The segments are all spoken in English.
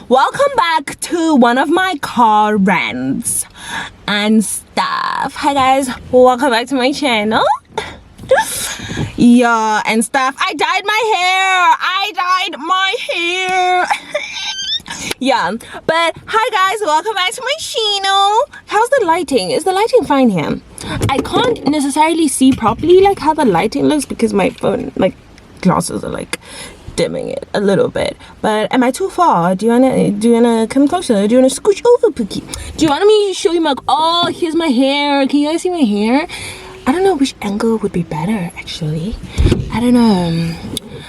Welcome back to one of my car rants and stuff. Hi guys, welcome back to my channel. Yeah, and stuff. I dyed my hair. Yeah, but hi guys, welcome back to my channel. How's the lighting? Is the lighting fine here? I can't necessarily see properly like how the lighting looks because my phone, like, glasses are like dimming it a little bit. But am I too far? Do you wanna come closer? Do you wanna scooch over, Pookie? Do you want me to show you my, oh, here's my hair. Can you guys see my hair? I don't know which angle would be better actually. I don't know,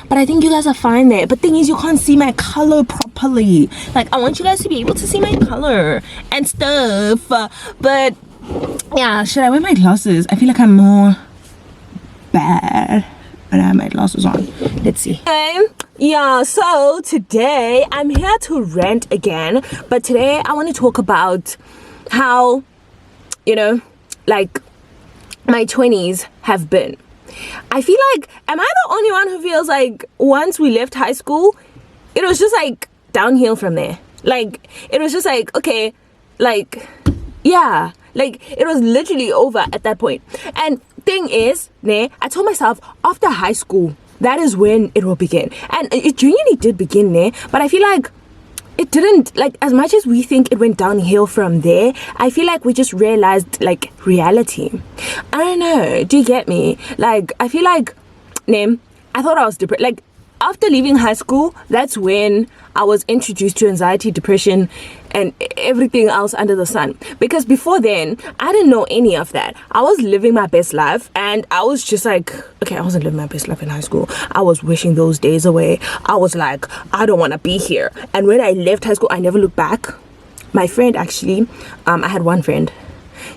but I think you guys are fine there. But thing is, you can't see my color properly. Like, I want you guys to be able to see my color and stuff. But yeah, should I wear my glasses? I feel like I'm more bad when I have my glasses on. Let's see. Okay, yeah, so today I'm here to rant again, but today I want to talk about how, you know, like, my 20s have been. I feel like, am I the only one who feels like once we left high school, it was just like downhill from there? Like, it was just like, okay, like, yeah, like, it was literally over at that point. And thing is, I told myself after high school, that is when it will begin. And it genuinely did begin there, but I feel like it didn't, like, as much as we think it went downhill from there, I feel like we just realized, like, reality. I don't know, do you get me? Like, I feel like, I thought I was depressed. Like, after leaving high school, that's when I was introduced to anxiety, depression, and everything else under the sun. Because before then, I didn't know any of that. I was living my best life, and I was just like, okay, I wasn't living my best life in high school. I was wishing those days away. I was like, I don't want to be here. And when I left high school, I never looked back. My friend, actually, I had one friend.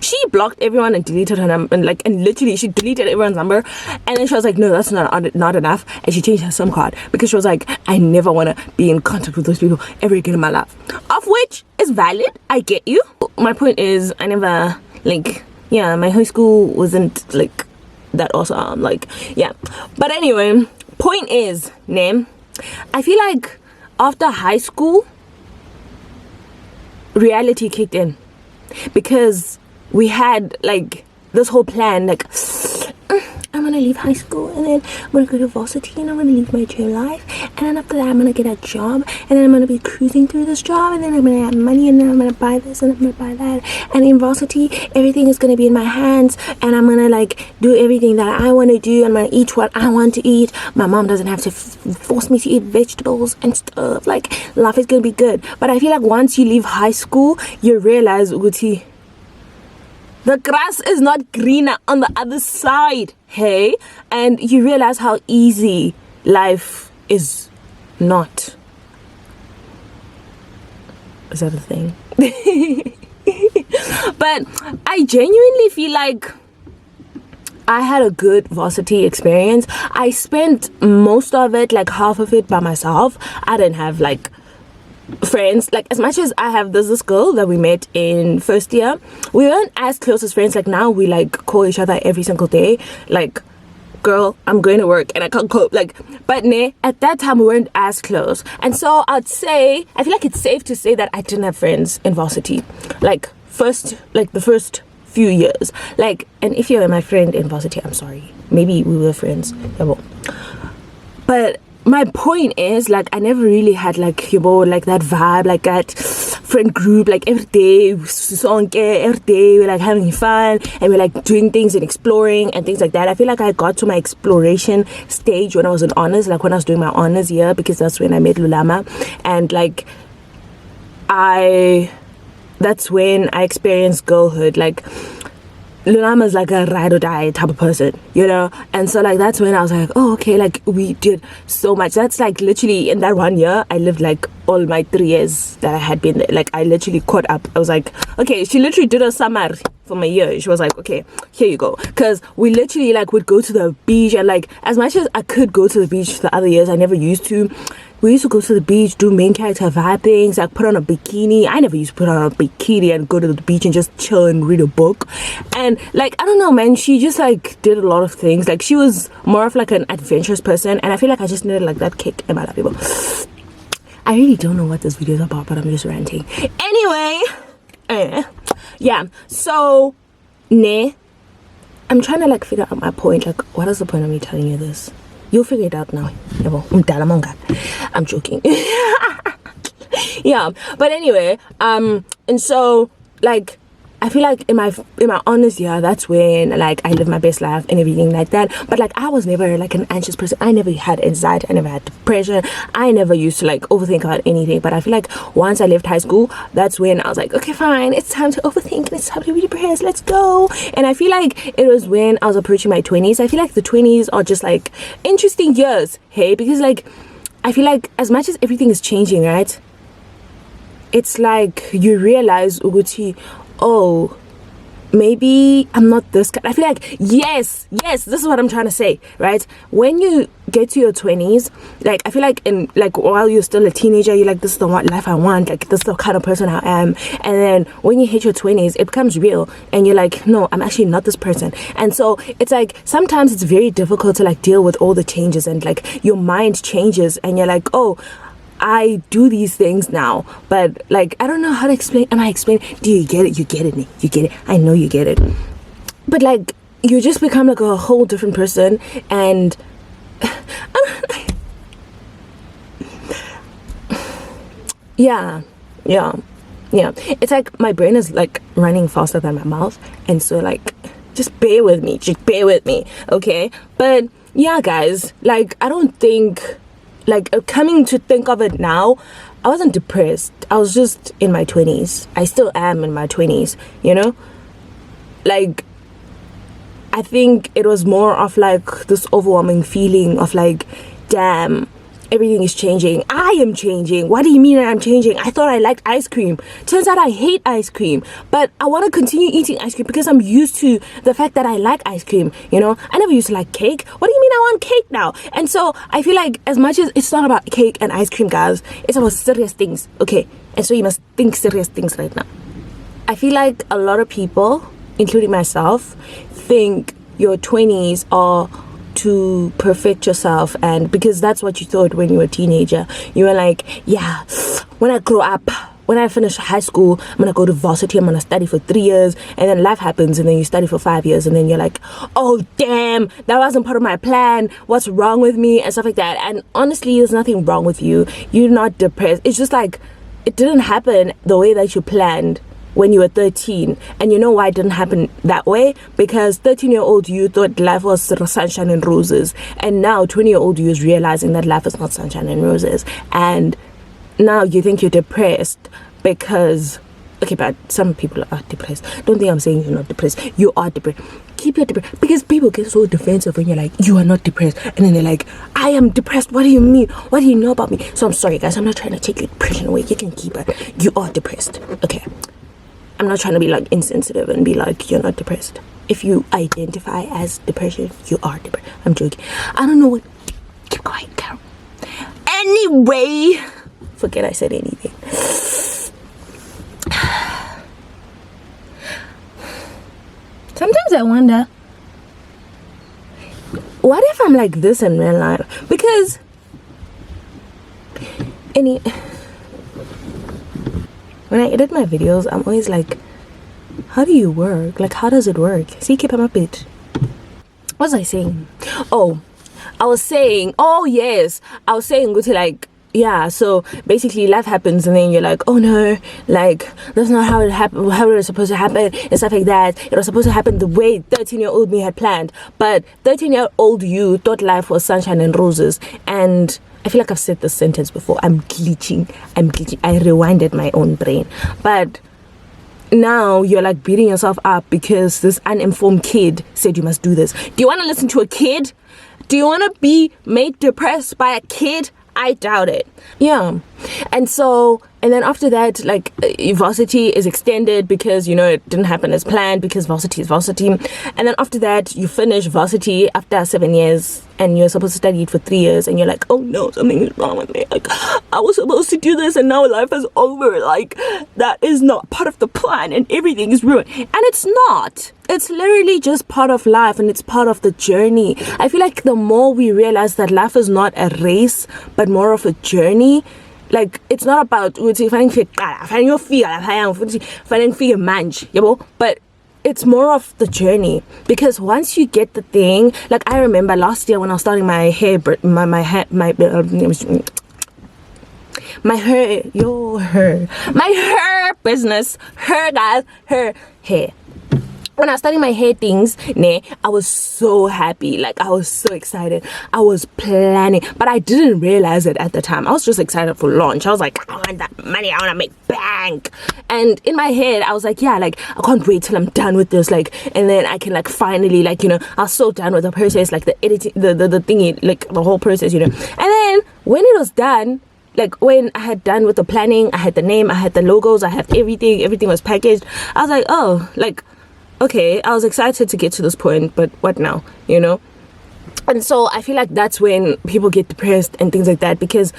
She blocked everyone and deleted her number, and literally she deleted everyone's number. And then she was like, no, that's not enough, and she changed her SIM card because she was like, I never want to be in contact with those people ever again in my life. Of which is valid, I get you. My point is, I never, like, yeah, my high school wasn't like that awesome, like, yeah. But anyway, point is, I feel like after high school, reality kicked in, because we had like this whole plan, like, I'm gonna leave high school and then I'm gonna go to varsity and I'm gonna leave my dream life, and then after that I'm gonna get a job, and then I'm gonna be cruising through this job, and then I'm gonna have money, and then I'm gonna buy this and I'm gonna buy that, and in varsity everything is gonna be in my hands, and I'm gonna like do everything that I want to do, and I'm gonna eat what I want to eat. My mom doesn't have to force me to eat vegetables and stuff. Like, life is gonna be good. But I feel like once you leave high school, you realize, Uguti, the grass is not greener on the other side, hey? And you realize how easy life is not. Is that a thing? But I genuinely feel like I had a good varsity experience. I spent most of it, like half of it, by myself. I didn't have like friends. Like, as much as I have, there's this girl that we met in first year. We weren't as close as friends. Like, now we like call each other every single day. Like, girl, I'm going to work and I can't cope. Like, but at that time we weren't as close. And so I'd say, I feel like it's safe to say that I didn't have friends in varsity. Like, the first few years. Like, and if you're my friend in varsity, I'm sorry, maybe we were friends, yeah, well. But my point is, like, I never really had like, you know, like that vibe, like that friend group, like every day we're like having fun and we're like doing things and exploring and things like that. I feel like I got to my exploration stage when I was in honors, like when I was doing my honors year, because that's when I met Lulama. And like, that's when I experienced girlhood. Like, Lunama's like a ride or die type of person, you know? And so like, that's when I was like, oh, okay, like we did so much. That's like literally in that 1 year, I lived like all my 3 years that I had been there. Like, I literally caught up. I was like, okay, she literally did a summer for my year. She was like, okay, here you go. Because we literally like would go to the beach, and like, as much as I could go to the beach the other years, I never used to. We used to go to the beach, do main character vibe things, like put on a bikini. I never used to put on a bikini and go to the beach and just chill and read a book. And like, I don't know, man, she just like did a lot of things. Like, she was more of like an adventurous person, and I feel like I just needed like that kick in my life, people. I really don't know what this video is about, but I'm just ranting. Anyway, yeah. So, I'm trying to like figure out my point. Like, what is the point of me telling you this? You'll figure it out now. I'm joking. Yeah, but anyway, and so like I feel like in my honest year, that's when like I live my best life and everything like that. But like I was never like an anxious person. I never had anxiety. I never had depression. I never used to like overthink about anything. But I feel like once I left high school, that's when I was like, okay, fine, it's time to overthink and it's time to be depressed. Let's go. And I feel like it was when I was approaching my 20s. I feel like the 20s are just like interesting years, hey, because like I feel like as much as everything is changing, right? It's like you realize, Uguti, oh, maybe I'm not this kind. I feel like, yes, this is what I'm trying to say, right? When you get to your 20s, like, I feel like in, like, while you're still a teenager, you're like, this is the life I want, like, this is the kind of person I am. And then when you hit your 20s, it becomes real. And you're like, no, I'm actually not this person. And so it's like, sometimes it's very difficult to, like, deal with all the changes. And, like, your mind changes. And you're like, oh, I do these things now, but like I don't know how to explain. Am I explaining? Do you get it? You get it, Nick. You get it. I know you get it. But like you just become like a whole different person, and yeah. It's like my brain is like running faster than my mouth, and so like just bear with me, okay? But yeah, guys, like I don't think. Like, coming to think of it now, I wasn't depressed. I was just in my 20s. I still am in my 20s, you know? Like, I think it was more of, like, this overwhelming feeling of, like, damn, everything is changing. I am changing. What do you mean I'm changing? I thought I liked ice cream. Turns out I hate ice cream. But I want to continue eating ice cream because I'm used to the fact that I like ice cream, you know? I never used to like cake. What do you mean I want cake now? And so I feel like as much as it's not about cake and ice cream, guys, it's about serious things, okay? And so you must think serious things right now. I feel like a lot of people, including myself, think your 20s are to perfect yourself, and because that's what you thought when you were a teenager. You were like, yeah, when I grow up, when I finish high school, I'm gonna go to varsity, I'm gonna study for 3 years, and then life happens and then you study for 5 years, and then you're like, oh damn, that wasn't part of my plan, what's wrong with me, and stuff like that. And honestly, there's nothing wrong with you. You're not depressed. It's just like it didn't happen the way that you planned when you were 13. And you know why it didn't happen that way? Because 13-year-old you thought life was sunshine and roses, and now 20-year-old you is realizing that life is not sunshine and roses, and now you think you're depressed because, okay, but some people are depressed. Don't think I'm saying you're not depressed. You are depressed. Keep your depressed, because people get so defensive when you're like, you are not depressed, and then they're like, I am depressed. What do you mean? What do you know about me? So I'm sorry, guys. I'm not trying to take your depression away. You can keep it. You are depressed. Okay. I'm not trying to be like insensitive and be like, you're not depressed. If you identify as depression, you are depressed. I'm joking. I don't know what. Keep quiet, Carol. Anyway, forget I said anything. Sometimes I wonder, what if I'm like this in real life? Because when I edit my videos, I'm always like, how do you work? Like, how does it work? See, keep them a bit. What was I saying? Oh, I was saying, like, yeah, so basically life happens and then you're like, oh no, like that's not how it happened, how it was supposed to happen and stuff like that. It was supposed to happen the way 13-year-old me had planned, but 13-year-old you thought life was sunshine and roses. And I feel like I've said this sentence before. I'm glitching. I rewinded my own brain. But now you're like beating yourself up because this uninformed kid said you must do this. Do you want to listen to a kid? Do you want to be made depressed by a kid? I doubt it. Yeah. And so, and then after that, like, varsity is extended because, you know, it didn't happen as planned because varsity is varsity. And then after that, you finish varsity after 7 years and you're supposed to study it for 3 years, and you're like, oh no, something is wrong with me. Like, I was supposed to do this and now life is over. Like, that is not part of the plan and everything is ruined. And it's not. It's literally just part of life, and it's part of the journey. I feel like the more we realize that life is not a race but more of a journey, Like, it's not about finding your fear, finding manage, but it's more of the journey. Because once you get the thing, like I remember last year when I was starting my hair, my hair business, her hair. When I was starting my hair things, I was so happy. Like, I was so excited. I was planning, but I didn't realize it at the time. I was just excited for launch. I was like, I want that money. I want to make bank. And in my head, I was like, yeah, like, I can't wait till I'm done with this. Like, and then I can, like, finally, like, I was so done with the process, like, the editing, the thingy, like, the whole process, And then when it was done, like, when I had done with the planning, I had the name, I had the logos, I had everything was packaged. I was like, oh, like, okay, I was excited to get to this point, but what now, And so I feel like that's when people get depressed and things like that, because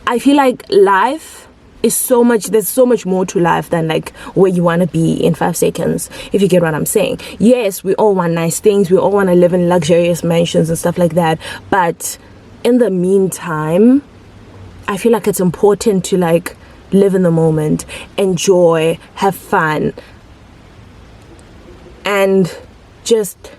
I feel like life is there's so much more to life than like where you want to be in 5 seconds, if you get what I'm saying. Yes, we all want nice things, we all want to live in luxurious mansions and stuff like that, but in the meantime, I feel like it's important to like live in the moment, enjoy, have fun, and just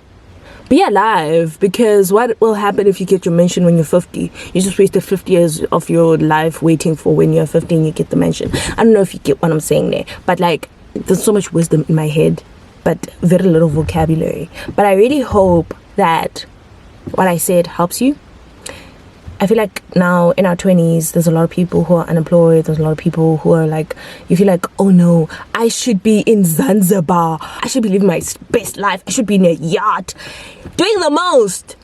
be alive. Because what will happen if you get your mention when you're 50? You just wasted 50 years of your life waiting for when you're 50 and you get the mention. I don't know if you get what I'm saying there, but like, there's so much wisdom in my head, but very little vocabulary. But I really hope that what I said helps you. I feel like now in our 20s, there's a lot of people who are unemployed. There's a lot of people who are like, you feel like, oh no, I should be in Zanzibar. I should be living my best life. I should be in a yacht, doing the most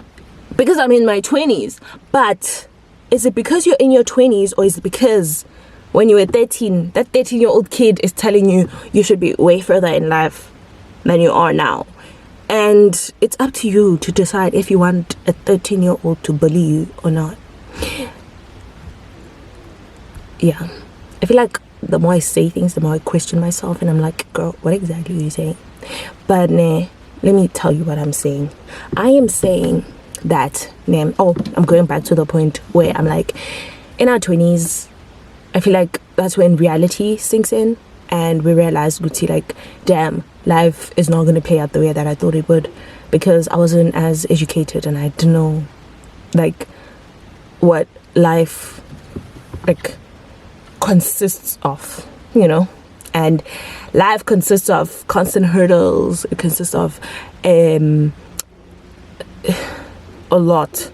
because I'm in my 20s. But is it because you're in your 20s, or is it because when you were 13, that 13-year-old kid is telling you you should be way further in life than you are now? And it's up to you to decide if you want a 13-year-old to bully you or not. Yeah, I feel like the more I say things, the more I question myself, and I'm like, girl, what exactly are you saying? But let me tell you what I'm saying. I am saying that I'm going back to the point where I'm like, in our 20s, I feel like that's when reality sinks in, and we realize, like, damn, life is not going to play out the way that I thought it would, because I wasn't as educated and I didn't know like what life like consists of, and life consists of constant hurdles. It consists of a lot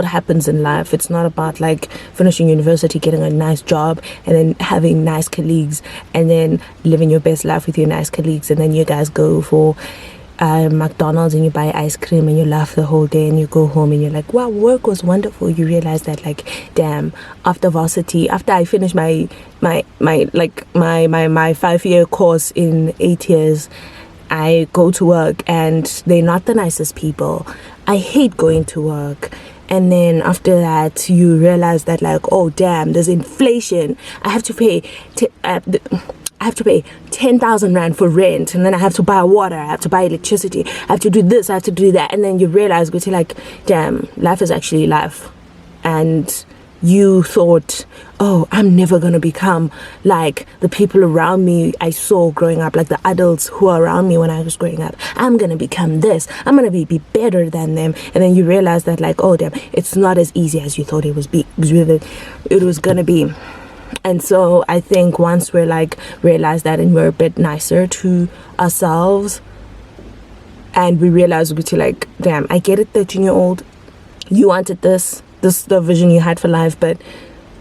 happens in life. It's not about like finishing university, getting a nice job, and then having nice colleagues, and then living your best life with your nice colleagues, and then you guys go for McDonald's and you buy ice cream and you laugh the whole day, and you go home and you're like, wow, work was wonderful. You realize that, like, damn, after varsity, after I finished my 5-year course in 8 years, I go to work and they're not the nicest people. I hate going to work. And then after that, you realize that, like, oh damn, there's inflation. I have to pay 10,000 rand for rent, and then I have to buy water, I have to buy electricity, I have to do this, I have to do that. And then you realize, you're like, damn, life is actually life. And you thought, oh, I'm never gonna become like the people around me I saw growing up, like the adults who are around me when I was growing up. I'm gonna become this, I'm gonna be better than them. And then you realize that, like, oh damn, it's not as easy as you thought it was gonna be. And so I think once we're like realize that, and we're a bit nicer to ourselves, and we realize, we're like, damn, I get it, 13-year-old, you wanted this is the vision you had for life, but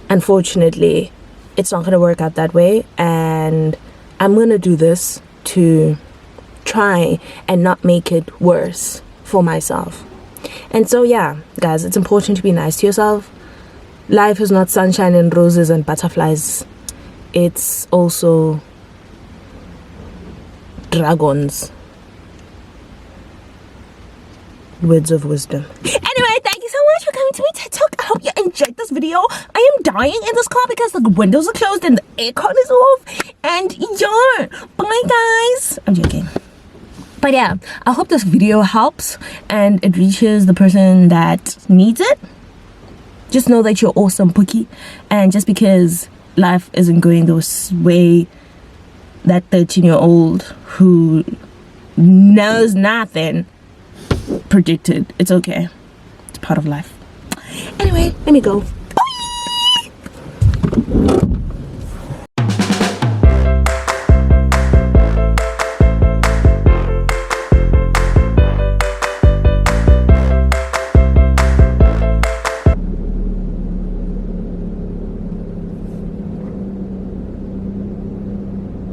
unfortunately it's not going to work out that way, and I'm going to do this to try and not make it worse for myself. And so yeah, guys, it's important to be nice to yourself. Life is not sunshine and roses and butterflies. It's also dragons. Words of wisdom. Anyway, thank you so much for coming to my TED Talk. I hope you enjoyed this video. I am dying in this car because the windows are closed and the aircon is off. And yeah, bye guys. I'm joking. But yeah, I hope this video helps and it reaches the person that needs it. Just know that you're awesome, Pookie. And just because life isn't going the way that 13-year-old who knows nothing predicted, it's okay. It's part of life. Anyway, let me go.